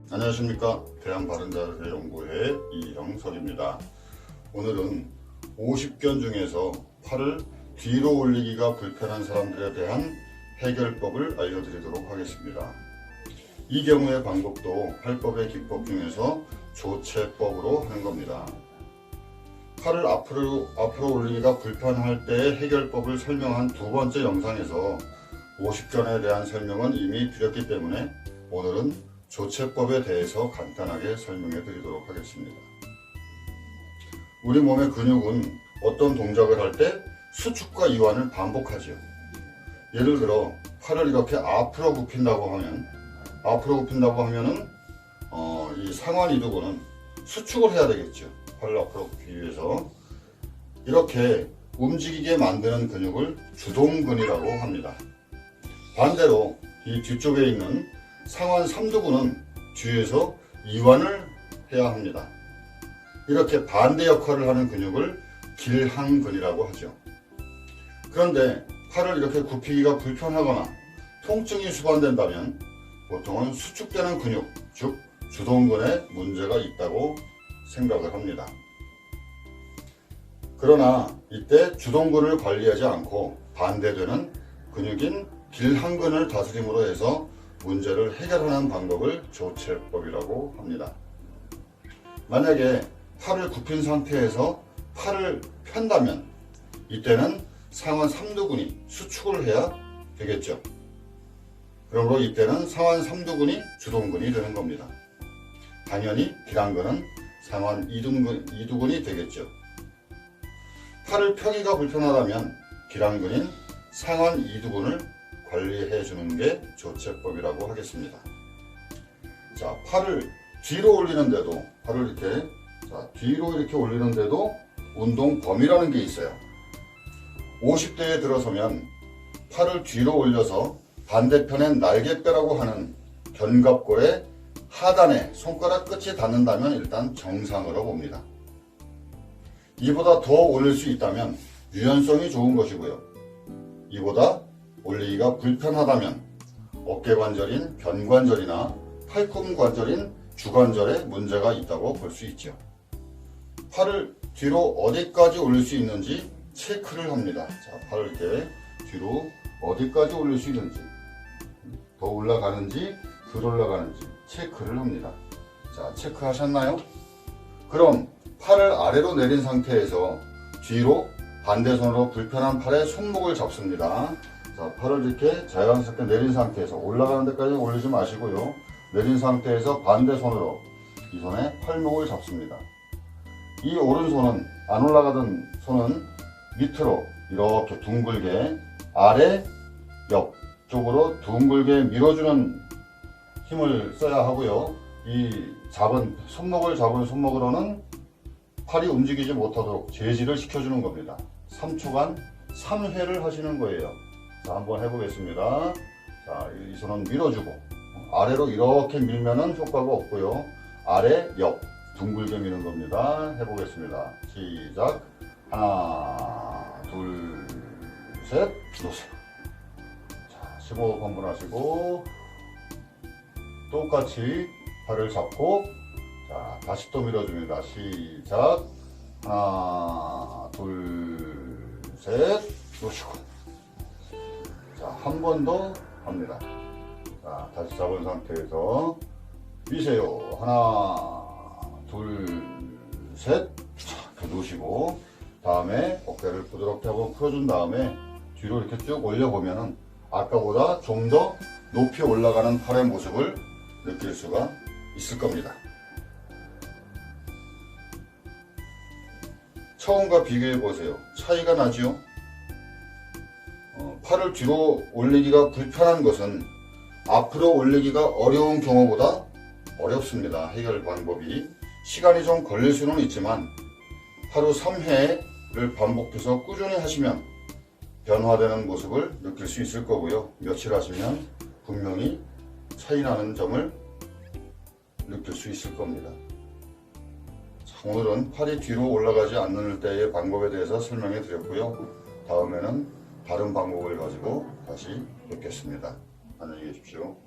안녕하십니까. 대한바른자세연구회 이형석입니다. 오늘은 50견 중에서 팔을 뒤로 올리기가 불편한 사람들에 대한 해결법을 알려드리도록 하겠습니다. 이 경우의 방법도 팔법의 기법 중에서 조체법으로 하는 겁니다. 팔을 앞으로 올리기가 불편할 때의 해결법을 설명한 두 번째 영상에서 50견에 대한 설명은 이미 드렸기 때문에 오늘은 조체법에 대해서 간단하게 설명해 드리도록 하겠습니다. 우리 몸의 근육은 어떤 동작을 할 때 수축과 이완을 반복하죠. 예를 들어 팔을 이렇게 앞으로 굽힌다고 하면은 이 상완 이두근은 수축을 해야 되겠죠. 팔을 앞으로 굽히기 위해서 이렇게 움직이게 만드는 근육을 주동근이라고 합니다. 반대로 이 뒤쪽에 있는 상완 삼두근은 뒤에서 이완을 해야 합니다. 이렇게 반대 역할을 하는 근육을 길항근이라고 하죠. 그런데 팔을 이렇게 굽히기가 불편하거나 통증이 수반된다면 보통은 수축되는 근육, 즉 주동근에 문제가 있다고 생각을 합니다. 그러나 이때 주동근을 관리하지 않고 반대되는 근육인 길항근을 다스림으로 해서 문제를 해결하는 방법을 조체법이라고 합니다. 만약에 팔을 굽힌 상태에서 팔을 편다면 이때는 상완 삼두근이 수축을 해야 되겠죠. 그러므로 이때는 상완 삼두근이 주동근이 되는 겁니다. 당연히 길항근은 상완 이두근이 되겠죠. 팔을 펴기가 불편하다면 길항근인 상완 이두근을 관리해 주는 게 조체법이라고 하겠습니다. 자, 팔을 뒤로 올리는데도 뒤로 이렇게 올리는데도 운동 범위라는 게 있어요. 50대에 들어서면 팔을 뒤로 올려서 반대편엔 날개뼈라고 하는 견갑골의 하단에 손가락 끝이 닿는다면 일단 정상으로 봅니다. 이보다 더 올릴 수 있다면 유연성이 좋은 것이고요. 이보다 올리기가 불편하다면 어깨관절인 견관절이나 팔꿈관절인 주관절에 문제가 있다고 볼 수 있죠. 팔을 뒤로 어디까지 올릴 수 있는지 체크를 합니다. 자, 팔을 이렇게 뒤로 어디까지 올릴 수 있는지, 더 올라가는지 덜 올라가는지 체크를 합니다. 자, 체크하셨나요? 그럼 팔을 아래로 내린 상태에서 뒤로 반대손으로 불편한 팔의 손목을 잡습니다. 자, 팔을 이렇게 자연스럽게 내린 상태에서 올라가는 데까지 올리지 마시고요. 내린 상태에서 반대손으로 이 손에 팔목을 잡습니다. 이 오른손은 안 올라가던 손은 밑으로 이렇게 둥글게 아래 옆쪽으로 둥글게 밀어주는 힘을 써야 하고요. 이 손목을 잡은 손목으로는 팔이 움직이지 못하도록 제지를 시켜주는 겁니다. 3초간 3회를 하시는 거예요. 자, 한번 해보겠습니다. 자, 이 손은 밀어주고 아래로 이렇게 밀면은 효과가 없고요. 아래 옆 둥글게 미는 겁니다. 해보겠습니다. 시작. 하나, 둘, 셋, 놓으세요. 자, 15호 한번 하시고 똑같이 발을 잡고 자, 다시 또 밀어줍니다. 시작. 하나, 둘, 셋, 놓으시고. 자, 한 번 더 합니다. 자, 다시 잡은 상태에서 미세요. 하나, 둘, 셋. 자, 이렇게 놓으시고 다음에 어깨를 부드럽게 한번 풀어준 다음에 뒤로 이렇게 쭉 올려보면은 아까보다 좀 더 높이 올라가는 팔의 모습을 느낄 수가 있을 겁니다. 처음과 비교해 보세요. 차이가 나죠? 팔을 뒤로 올리기가 불편한 것은 앞으로 올리기가 어려운 경우보다 어렵습니다. 해결 방법이 시간이 좀 걸릴 수는 있지만 하루 3회를 반복해서 꾸준히 하시면 변화되는 모습을 느낄 수 있을 거고요. 며칠 하시면 분명히 차이 나는 점을 느낄 수 있을 겁니다. 자, 오늘은 팔이 뒤로 올라가지 않는 때의 방법에 대해서 설명해 드렸고요. 다음에는 다른 방법을 가지고 다시 뵙겠습니다. 안녕히 계십시오.